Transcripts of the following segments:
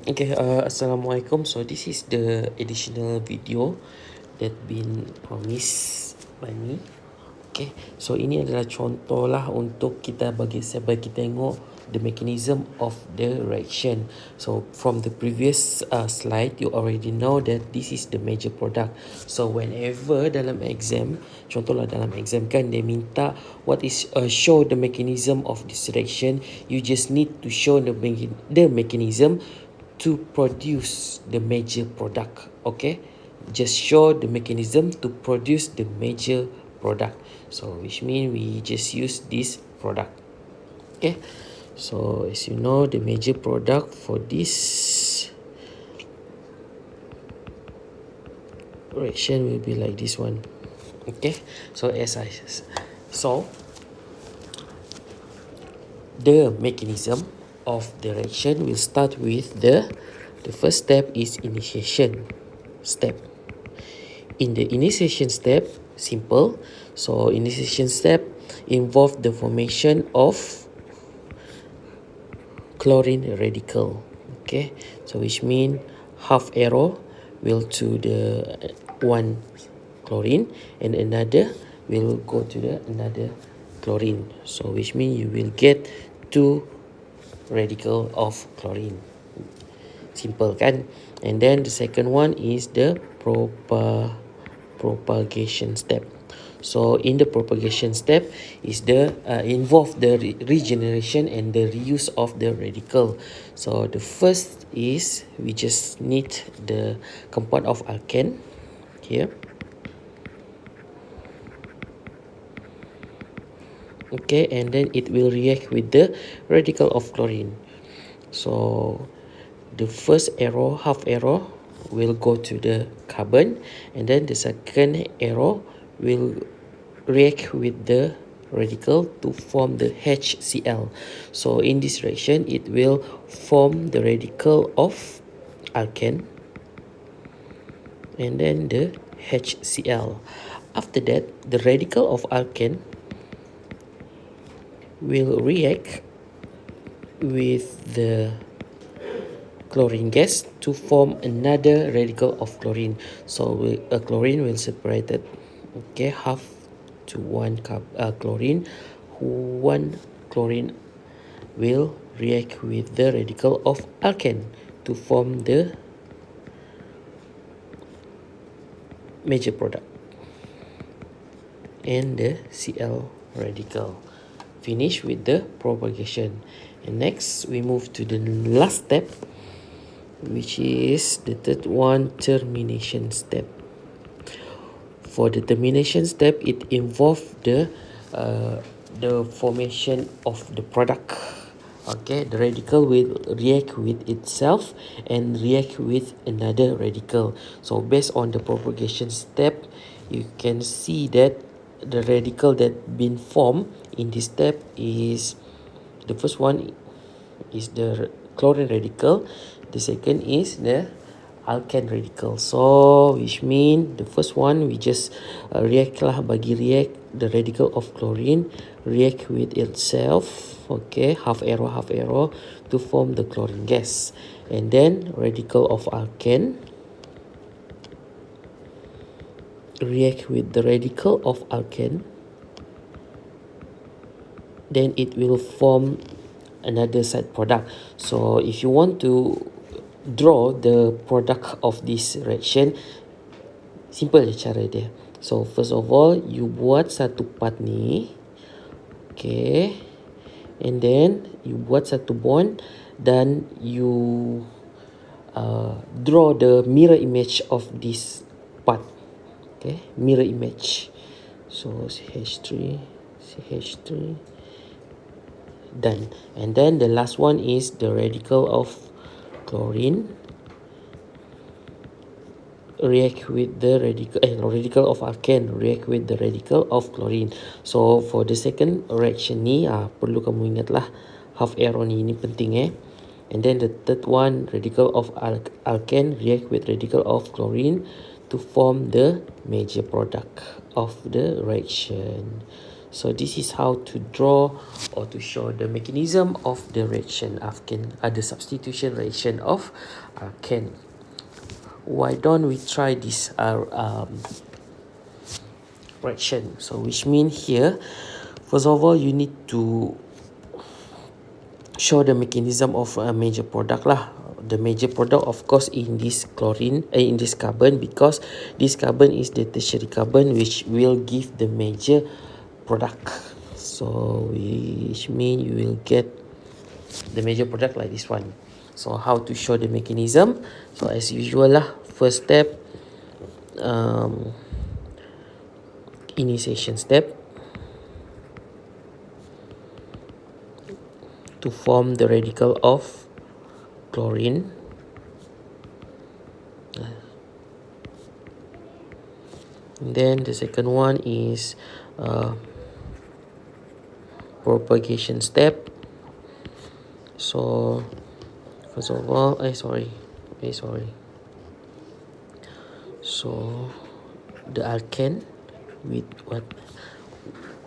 Okay, Assalamualaikum. So this is the additional video that been promised by me. Okay, so ini adalah contoh lah untuk kita bagi tengok the mechanism of the reaction. So from the previous slide, you already know that this is the major product. So whenever dalam exam, contohlah dalam exam kan dia minta what is show the mechanism of this reaction, you just need to show the mechanism to produce the major product. Okay, just show the mechanism to produce the major product. So which means we just use this product. Okay, so as you know, the major product for this reaction will be like this one. Okay, so the mechanism of the reaction will start with the first step is initiation step. In the initiation step, simple. So initiation step involve the formation of chlorine radical. Okay, so which mean half arrow will to the one chlorine and another will go to the another chlorine. So which mean you will get two radical of chlorine. Simple kan? And then the second one is the propagation step. So in the propagation step is the involve the regeneration and the reuse of the radical. So the first is we just need the compound of alkane here. Okay, and then it will react with the radical of chlorine. So the first arrow, half arrow, will go to the carbon, and then the second arrow will react with the radical to form the HCl. So in this reaction, it will form the radical of alkane and then the HCl. After that, the radical of alkane will react with the chlorine gas to form another radical of chlorine. So a chlorine will separate it. Okay, half to one chlorine. One chlorine will react with the radical of alkane to form the major product and the Cl radical. Finish with the propagation. And next we move to the last step, which is the third one, termination step. For the termination step, it involves the formation of the product. Okay, the radical will react with itself and react with another radical. So based on the propagation step, you can see that the radical that been formed in this step is the first one is the chlorine radical, the second is the alkane radical. So which mean the first one we just react the radical of chlorine react with itself, okay, half arrow to form the chlorine gas, and then radical of alkane react with the radical of alkane, then it will form another side product. So if you want to draw the product of this reaction, simple je cara dia. So first of all, you buat satu part ni, okay, and then you buat satu bond, dan you draw the mirror image of this part. Okay, mirror image. So CH3, done. And then the last one is the radical of chlorine react with the radical of alkane react with the radical of chlorine. So for the second reaction ni perlu kamu ingat lah, half arrow ni penting And then the third one, radical of alkane react with radical of chlorine to form the major product of the reaction. So this is how to draw or to show the mechanism of the reaction Alkane, the substitution reaction of Alkane. Why don't we try this reaction? So which means here, first of all, you need to show the mechanism of a major product lah. The major product, of course, in this in this carbon, because this carbon is the tertiary carbon, which will give the major product. So which means you will get the major product like this one. So how to show the mechanism? So as usual lah, first step, initiation step, to form the radical of chlorine. And then the second one is propagation step. So first of all, so the alkane with what?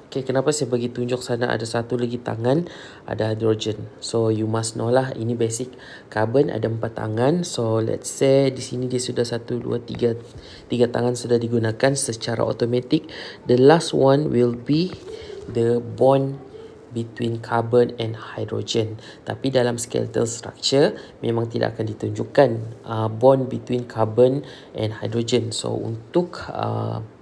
Okay, kenapa saya bagi tunjuk sana ada satu lagi tangan, ada hydrogen. So you must know lah, ini basic carbon ada 4 tangan. So let's say di sini dia sudah 1, 2, 3 tangan sudah digunakan secara automatic. The last one will be the bond between carbon and hydrogen. Tapi dalam skeletal structure memang tidak akan ditunjukkan bond between carbon and hydrogen. So untuk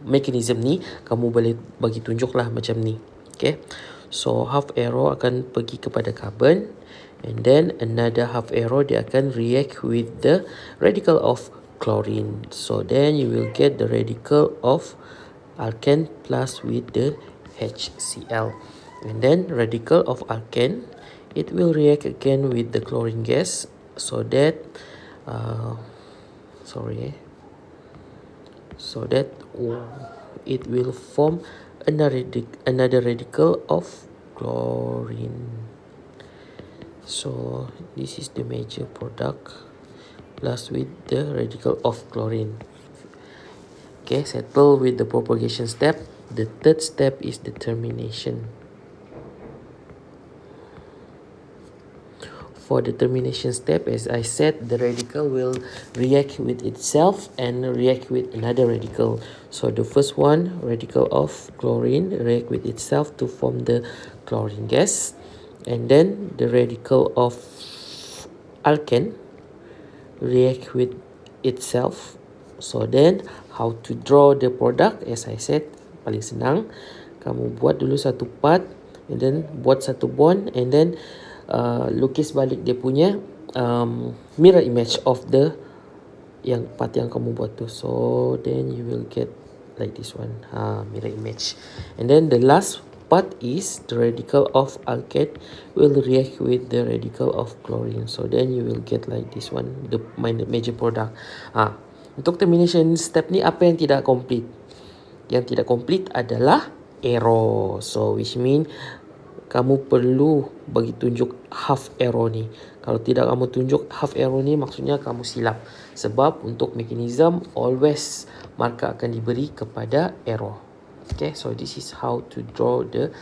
mekanisme ni kamu boleh bagi tunjuklah macam ni. Okay. So half arrow akan pergi kepada carbon, and then another half arrow dia akan react with the radical of chlorine. So then you will get the radical of alkane plus with the HCl. And then radical of alkane, it will react again with the chlorine gas, so that it will form another radical of chlorine. So this is the major product plus with the radical of chlorine. Okay, settle with the propagation step. The third step is the termination. For the termination step, as I said, the radical will react with itself and react with another radical. So the first one, radical of chlorine, react with itself to form the chlorine gas. And then the radical of alkane react with itself. So then, how to draw the product? As I said, paling senang, kamu buat dulu satu part, and then buat satu bond, and then lukis balik dia punya mirror image of the yang part yang kamu buat tu. So then you will get like this one, mirror image. And then the last part is the radical of alkane will react with the radical of chlorine. So then you will get like this one, the major product. Untuk termination step ni, apa yang tidak complete? Yang tidak complete adalah arrow. So which mean kamu perlu bagi tunjuk half arrow ni. Kalau tidak kamu tunjuk half arrow ni, maksudnya kamu silap. Sebab untuk mekanisme, always markah akan diberi kepada arrow. Okay, so this is how to draw the